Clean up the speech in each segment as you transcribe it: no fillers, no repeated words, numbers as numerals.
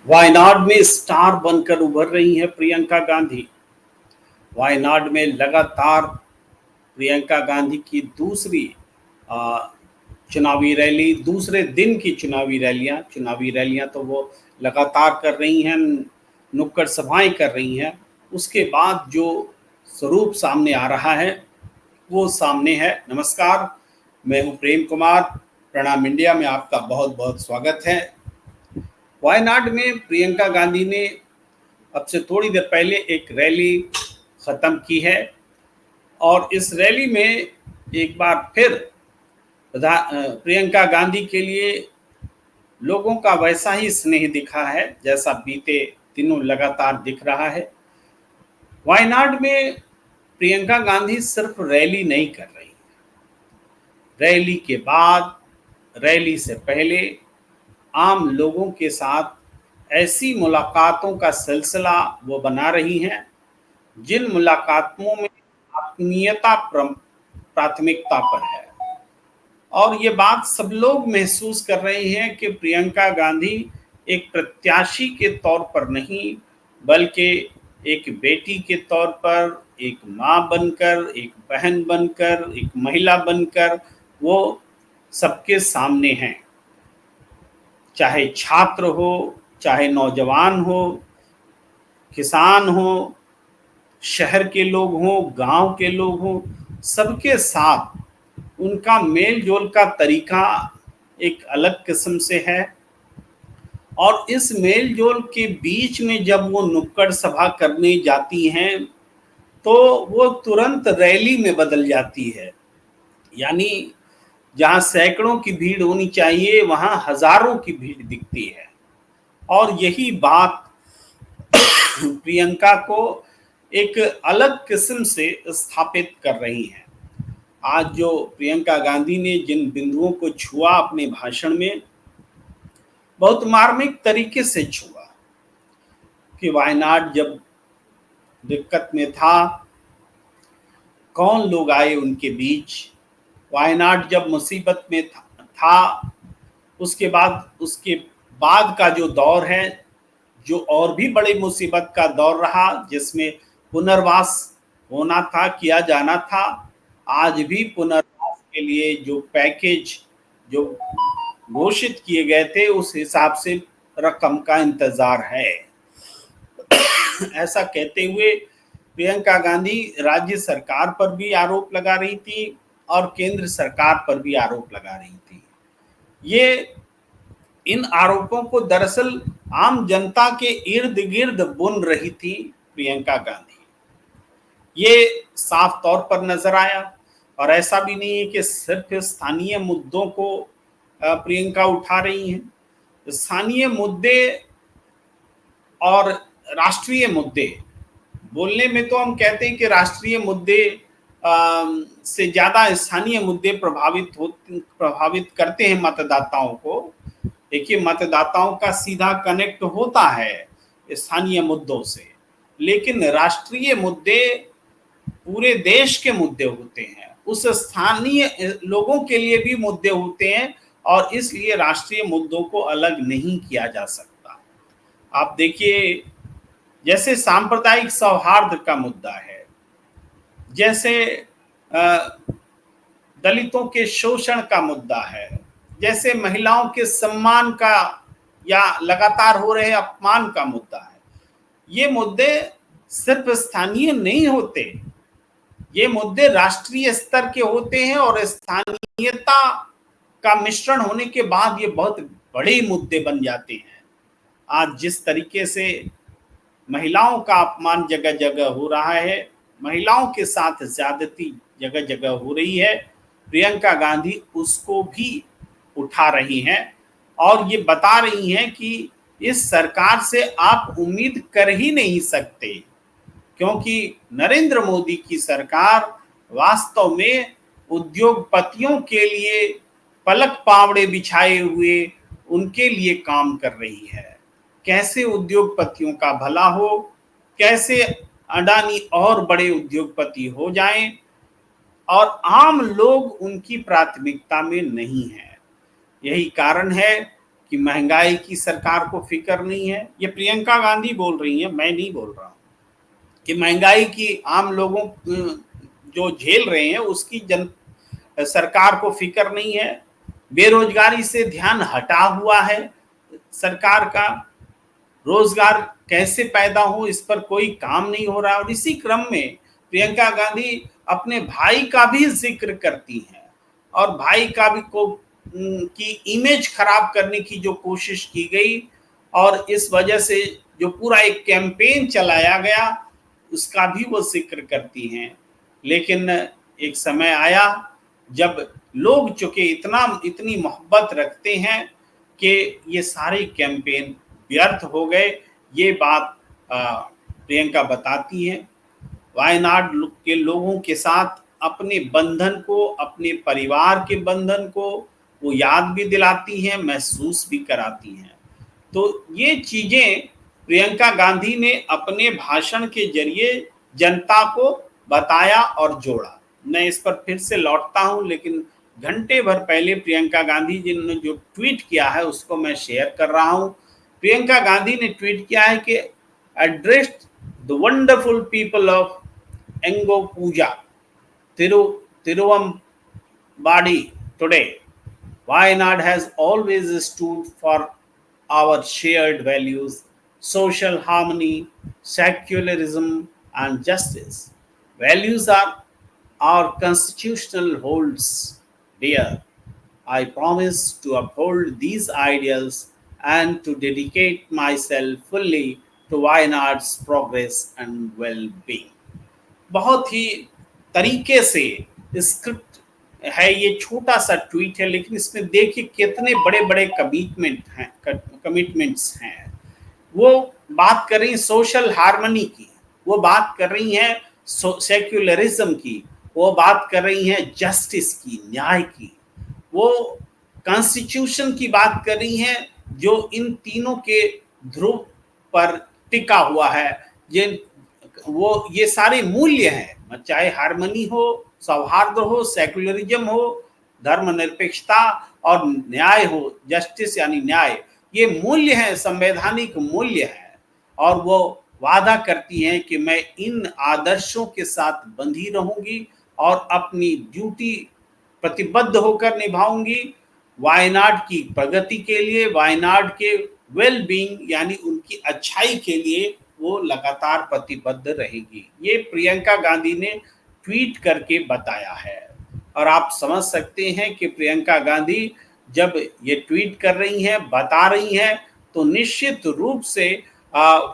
वायनाड में स्टार बनकर उभर रही हैं प्रियंका गांधी। वायनाड में लगातार प्रियंका गांधी की दूसरी आ, चुनावी रैली, दूसरे दिन की चुनावी रैलियां तो वो लगातार कर रही हैं, नुक्कड़ सभाएं कर रही हैं। उसके बाद जो स्वरूप सामने आ रहा है वो सामने है। नमस्कार, मैं हूं प्रेम कुमार। प्रणाम इंडिया में आपका बहुत बहुत स्वागत है। वायनाड में प्रियंका गांधी ने अब से थोड़ी देर पहले एक रैली ख़त्म की है और इस रैली में एक बार फिर प्रियंका गांधी के लिए लोगों का वैसा ही स्नेह दिखा है जैसा बीते दिनों लगातार दिख रहा है। वायनाड में प्रियंका गांधी सिर्फ रैली नहीं कर रही, रैली के बाद, रैली से पहले आम लोगों के साथ ऐसी मुलाकातों का सिलसिला वो बना रही हैं जिन मुलाकातों में आत्मीयता प्राथमिकता पर है। और ये बात सब लोग महसूस कर रहे हैं कि प्रियंका गांधी एक प्रत्याशी के तौर पर नहीं, बल्कि एक बेटी के तौर पर, एक माँ बनकर, एक बहन बनकर, एक महिला बनकर वो सबके सामने हैं। चाहे छात्र हो, चाहे नौजवान हो, किसान हो, शहर के लोग हों, गांव के लोग हों, सबके साथ उनका मेल जोल का तरीका एक अलग किस्म से है। और इस मेल जोल के बीच में जब वो नुक्कड़ सभा करने जाती हैं तो वो तुरंत रैली में बदल जाती है। यानी जहां सैकड़ों की भीड़ होनी चाहिए वहां हजारों की भीड़ दिखती है। और यही बात प्रियंका को एक अलग किस्म से स्थापित कर रही है। आज जो प्रियंका गांधी ने जिन बिंदुओं को छुआ अपने भाषण में, बहुत मार्मिक तरीके से छुआ कि वायनाड जब दिक्कत में था, कौन लोग आए उनके बीच। वायनाड जब मुसीबत में था, उसके बाद का जो दौर है, जो और भी बड़ी मुसीबत का दौर रहा, जिसमें पुनर्वास होना था, किया जाना था। आज भी पुनर्वास के लिए जो पैकेज जो घोषित किए गए थे उस हिसाब से रकम का इंतजार है। ऐसा कहते हुए प्रियंका गांधी राज्य सरकार पर भी आरोप लगा रही थी और केंद्र सरकार पर भी आरोप लगा रही थी। ये इन आरोपों को दरअसल आम जनता के इर्द गिर्द बुन रही थी प्रियंका गांधी। ये साफ तौर पर नजर आया। और ऐसा भी नहीं है कि सिर्फ स्थानीय मुद्दों को प्रियंका उठा रही हैं। स्थानीय मुद्दे और राष्ट्रीय मुद्दे, बोलने में तो हम कहते हैं कि राष्ट्रीय मुद्दे से ज्यादा स्थानीय मुद्दे प्रभावित करते हैं मतदाताओं को। देखिए, मतदाताओं का सीधा कनेक्ट होता है स्थानीय मुद्दों से, लेकिन राष्ट्रीय मुद्दे पूरे देश के मुद्दे होते हैं, उस स्थानीय लोगों के लिए भी मुद्दे होते हैं और इसलिए राष्ट्रीय मुद्दों को अलग नहीं किया जा सकता। आप देखिए, जैसे सांप्रदायिक सौहार्द का मुद्दा है, जैसे दलितों के शोषण का मुद्दा है, जैसे महिलाओं के सम्मान का या लगातार हो रहे अपमान का मुद्दा है। ये मुद्दे सिर्फ स्थानीय नहीं होते, ये मुद्दे राष्ट्रीय स्तर के होते हैं और स्थानीयता का मिश्रण होने के बाद ये बहुत बड़े मुद्दे बन जाते हैं। आज जिस तरीके से महिलाओं का अपमान जगह जगह हो रहा है, महिलाओं के साथ ज्यादती जगह जगह हो रही है, प्रियंका गांधी उसको भी उठा रही हैं और ये बता रही हैं कि इस सरकार से आप उम्मीद कर ही नहीं सकते, क्योंकि नरेंद्र मोदी की सरकार वास्तव में उद्योगपतियों के लिए पलक पावड़े बिछाए हुए उनके लिए काम कर रही है। कैसे उद्योगपतियों का भला हो, कैसे अडानी और बड़े उद्योगपति हो जाएं, और आम लोग उनकी प्राथमिकता में नहीं है। यही कारण है कि महंगाई की सरकार को फिक्र नहीं है। ये प्रियंका गांधी बोल रही हैं, मैं नहीं बोल रहा हूँ। कि महंगाई की आम लोगों जो झेल रहे हैं उसकी सरकार को फिक्र नहीं है। बेरोजगारी से ध्यान हटा हुआ है सरकार का। रोजगार कैसे पैदा हो इस पर कोई काम नहीं हो रहा। और इसी क्रम में प्रियंका गांधी अपने भाई का भी जिक्र करती हैं और भाई का भी की इमेज खराब करने की जो कोशिश की गई और इस वजह से जो पूरा एक कैंपेन चलाया गया उसका भी वो जिक्र करती हैं। लेकिन एक समय आया जब लोग चूंकि इतनी मोहब्बत रखते हैं कि ये सारे कैंपेन व्यर्थ हो गए। ये बात प्रियंका बताती हैं। वायनाड के लोगों के साथ अपने बंधन को, अपने परिवार के बंधन को वो याद भी दिलाती हैं, महसूस भी कराती हैं। तो ये चीजें प्रियंका गांधी ने अपने भाषण के जरिए जनता को बताया और जोड़ा। मैं इस पर फिर से लौटता हूं, लेकिन घंटे भर पहले प्रियंका गांधी जी ने जो ट्वीट किया है उसको मैं शेयर कर रहा हूं। प्रियंका गांधी ने ट्वीट किया है कि addressed the wonderful people of Engapuzha Thiruvambady today. Wayanad has always stood for our shared values, social harmony, secularism, and justice. Values are our constitutional holds dear. I promise to uphold these ideals and to dedicate myself fully to Wayanad's progress and well-being. बहुत ही तरीके से script है, ये छोटा सा tweet है, लेकिन इसमें देखिए कितने बड़े बड़े कमिटमेंट्स हैं। वो बात कर रही है सोशल हार्मनी की, वो बात कर रही हैं सेक्युलरिज्म की, वो बात कर रही हैं जस्टिस की, न्याय की, वो कॉन्स्टिट्यूशन की बात कर रही हैं जो इन तीनों के ध्रुव पर टिका हुआ है। ये सारे मूल्य हैं, चाहे हार्मनी हो, सौहार्द हो, सेकुलरिज्म हो, धर्मनिरपेक्षता और न्याय हो, जस्टिस यानी न्याय, ये मूल्य हैं, संवैधानिक मूल्य हैं। और वो वादा करती हैं कि मैं इन आदर्शों के साथ बंधी रहूंगी और अपनी ड्यूटी प्रतिबद्ध होकर निभाऊंगी। वायनाड की प्रगति के लिए, वायनाड के वेल बीइंग यानी उनकी अच्छाई के लिए वो लगातार प्रतिबद्ध रहेगी। ये प्रियंका गांधी ने ट्वीट करके बताया है। और आप समझ सकते हैं कि प्रियंका गांधी जब ये ट्वीट कर रही हैं, बता रही हैं, तो निश्चित रूप से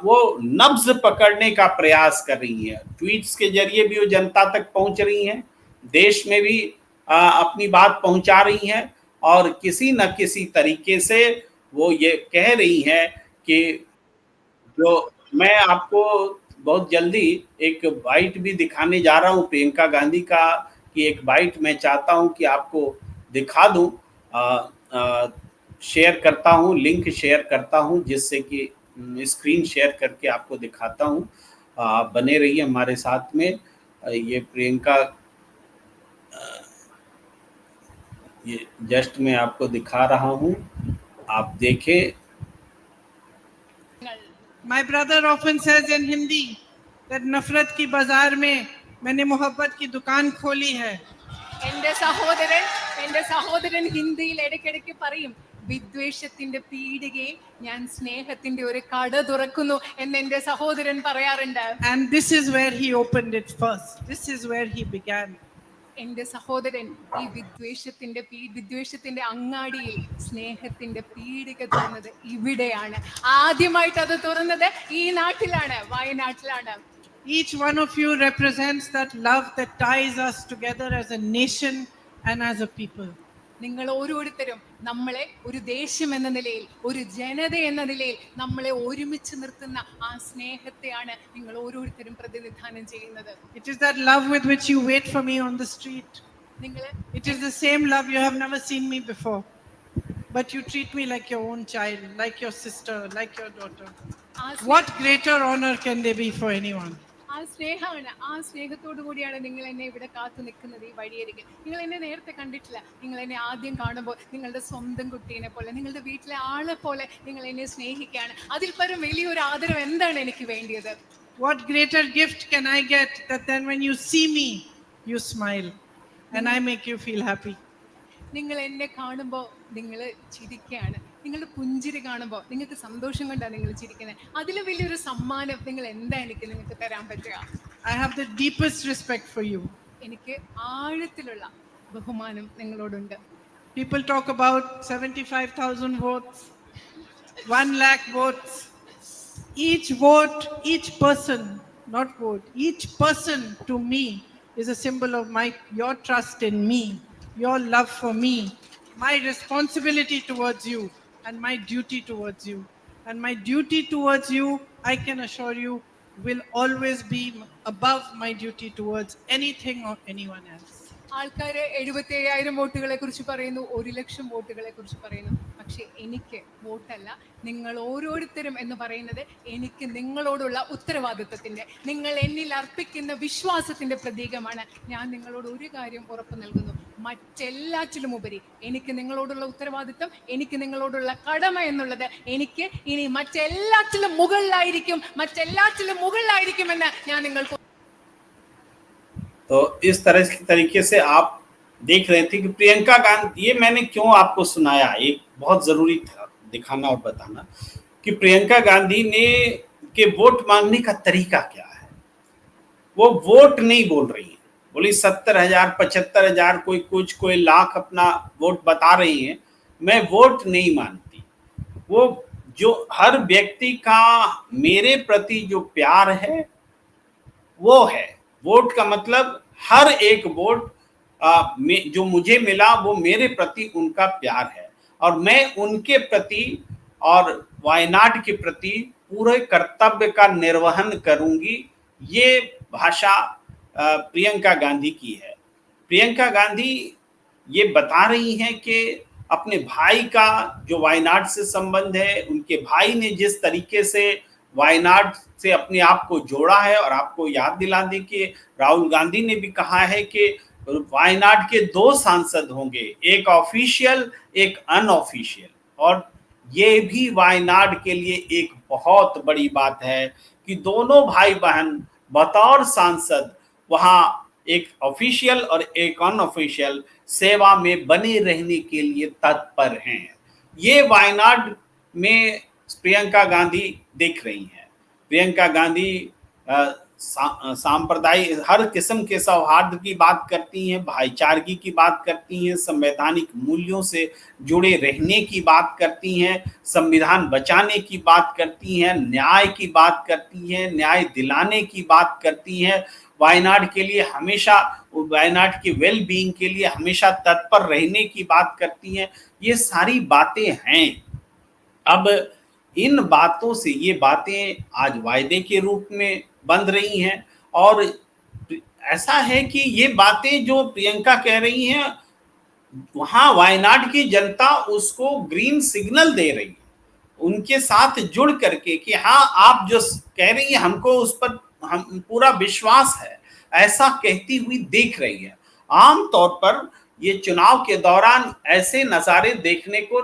वो नब्ज पकड़ने का प्रयास कर रही हैं। ट्वीट्स के जरिए भी वो जनता तक पहुंच रही हैं, देश में भी अपनी बात पहुंचा रही हैं और किसी न किसी तरीके से वो ये कह रही हैं कि जो मैं आपको बहुत जल्दी एक बाइट भी दिखाने जा रहा हूँ प्रियंका गांधी का, कि एक बाइट मैं चाहता हूँ कि आपको दिखा दूँ। शेयर करता हूँ, लिंक शेयर करता हूँ, जिससे कि स्क्रीन शेयर करके आपको दिखाता हूँ। आप बने रहिए हमारे साथ में। ये प्रियंका, ये जस्ट मैं आपको दिखा रहा हूँ, आप देखें। My brother often says in Hindi that नफरत की बाजार में मैंने मोहब्बत की दुकान खोली है। എന്റെ സഹോദരൻ ഹിന്ദിയിൽ ഇടയ്ക്കിടയ്ക്ക് പറയും, വിദ്വേഷത്തിന്റെ പീടികയെ ഞാൻ സ്നേഹത്തിന്റെ ഒരു കട തുറക്കുന്നു എന്ന് എന്റെ സഹോദരൻ പറയാറുണ്ട്. And this is where he opened it first. This is where he began. എന്റെ സഹോദരൻ ഈ വിദ്വേഷത്തിന്റെ അങ്ങാടിയിൽ സ്നേഹത്തിന്റെ പീടിക തുറന്നത് ഇവിടെയാണ്. ആദ്യമായിട്ട് അത് തുറന്നത് ഈ നാട്ടിലാണ്, വയനാട്ടിലാണ്. Each one of you represents that love that ties us together as a nation and as a people. നിങ്ങൾ ഓരോരുത്തരും നമ്മളെ ഒരു ദേശം എന്ന നിലയിൽ, ഒരു ജനത എന്ന നിലയിൽ നമ്മളെ ഒരുമിച്ച് നിർത്തുന്ന ആ സ്നേഹത്തെയാണ് നിങ്ങൾ ഓരോരുത്തരും പ്രതിനിധാനം ചെയ്യുന്നത്. It is that love with which you wait for me on the street. It is the same love. You have never seen me before, but you treat me like your own child, like your sister, like your daughter. What greater honor can there be for anyone? ആ ആ സ്നേഹമാണ്, ആ സ്നേഹത്തോടു കൂടിയാണ് നിങ്ങൾ എന്നെ ഇവിടെ കാത്തു നിൽക്കുന്നത് ഈ വഴിയരികിൽ. നിങ്ങൾ എന്നെ നേരത്തെ കണ്ടിട്ടില്ല. നിങ്ങൾ എന്നെ ആദ്യം കാണുമ്പോൾ നിങ്ങളുടെ സ്വന്തം കുട്ടീനെ പോലെ, നിങ്ങളുടെ വീട്ടിലെ ആളെ പോലെ നിങ്ങൾ എന്നെ സ്നേഹിക്കുകയാണ്. അതിൽ പരം വലിയൊരു ആദരവ് എന്താണ് എനിക്ക് വേണ്ടിയത്? What greater gift can I get that then when you see me, you smile and I make you feel happy? നിങ്ങൾ എന്നെ കാണുമ്പോൾ നിങ്ങൾ ചിരിക്കുകയാണ്. നിങ്ങളുടെ പുഞ്ചിരി കാണുമ്പോൾ നിങ്ങൾക്ക് സന്തോഷം കൊണ്ടാണ് നിങ്ങൾ ചിരിക്കുന്നത്. അതിലും വലിയൊരു സമ്മാനം നിങ്ങൾ എന്താ നിങ്ങൾക്ക് തരാൻ പറ്റുക? I have the deepest respect for you. എനിക്ക് ആഴത്തിലുള്ള ബഹുമാനം നിങ്ങളോടുണ്ട്. People talk about 75,000 votes, 1 lakh votes. Each vote, each person, not vote, each person to me is a symbol of your trust in me, your love for me, my responsibility towards you, and my duty towards you. And my duty towards you, I can assure you, will always be above my duty towards anything or anyone else. ആൾക്കാര് 77,000 വോട്ടുകളെ കുറിച്ച് പറയുന്നു, 1,00,000 വോട്ടുകളെ കുറിച്ച് പറയുന്നു. പക്ഷെ എനിക്ക് വോട്ടല്ല, നിങ്ങൾ ഓരോരുത്തരും എന്ന് പറയുന്നത് എനിക്ക് നിങ്ങളോടുള്ള ഉത്തരവാദിത്വത്തിന്റെ, നിങ്ങൾ എന്നിൽ അർപ്പിക്കുന്ന വിശ്വാസത്തിന്റെ പ്രതീകമാണ്. ഞാൻ നിങ്ങളോട് ഒരു കാര്യം ഉറപ്പു നൽകുന്നു, മറ്റെല്ലാറ്റിലും ഉപരി എനിക്ക് നിങ്ങളോടുള്ള ഉത്തരവാദിത്വം, എനിക്ക് നിങ്ങളോടുള്ള കടമ എന്നുള്ളത് എനിക്ക് ഇനി മറ്റെല്ലാറ്റിലും മുകളിലായിരിക്കുമെന്ന് ഞാൻ നിങ്ങൾക്ക്. तो इस तरीके से आप देख रहे थे कि प्रियंका गांधी, ये मैंने क्यों आपको सुनाया, एक बहुत जरूरी था दिखाना और बताना कि प्रियंका गांधी ने के वोट मांगने का तरीका क्या है। वो वोट नहीं बोल रही है, बोली 70,000 75,000 कोई कुछ कोई लाख अपना वोट बता रही है, मैं वोट नहीं मानती। वो जो हर व्यक्ति का मेरे प्रति जो प्यार है वो है। वोट का मतलब हर एक वोट जो मुझे मिला वो मेरे प्रति उनका प्यार है, और मैं उनके प्रति और वायनाड के प्रति पूरे कर्तव्य का निर्वहन करूंगी। ये भाषा प्रियंका गांधी की है। प्रियंका गांधी ये बता रही हैं कि अपने भाई का जो वायनाड से संबंध है, उनके भाई ने जिस तरीके से वायनाड से अपने आप को जोड़ा है, और आपको याद दिला दें कि राहुल गांधी ने भी कहा है कि वायनाड के 2 सांसद होंगे, एक ऑफिशियल एक अनऑफिशियल, और ये भी वायनाड के लिए एक बहुत बड़ी बात है कि दोनों भाई बहन बतौर सांसद वहां एक ऑफिशियल और एक अनऑफिशियल सेवा में बने रहने के लिए तत्पर हैं। ये वायनाड में प्रियंका गांधी देख रही हैं। प्रियंका गांधी सांप्रदायिक हर किस्म के सौहार्द की बात करती हैं, भाईचारगी की बात करती हैं, संवैधानिक मूल्यों से जुड़े रहने की बात करती हैं, संविधान बचाने की बात करती हैं, न्याय की बात करती हैं, न्याय दिलाने की बात करती हैं, वायनाड के लिए हमेशा, वायनाड के वेल बीइंग के लिए हमेशा तत्पर रहने की बात करती हैं। ये सारी बातें हैं। अब इन बातों से ये बातें आज वायदे के रूप में बन रही हैं, और ऐसा है कि ये बातें जो प्रियंका कह रही हैं वहां वायनाड की जनता उसको ग्रीन सिग्नल दे रही है, उनके साथ जुड़ करके कि हाँ आप जो कह रही हैं हमको उस पर हम पूरा विश्वास है, ऐसा कहती हुई देख रही है। आम तौर पर ये चुनाव के दौरान ऐसे नज़ारे देखने को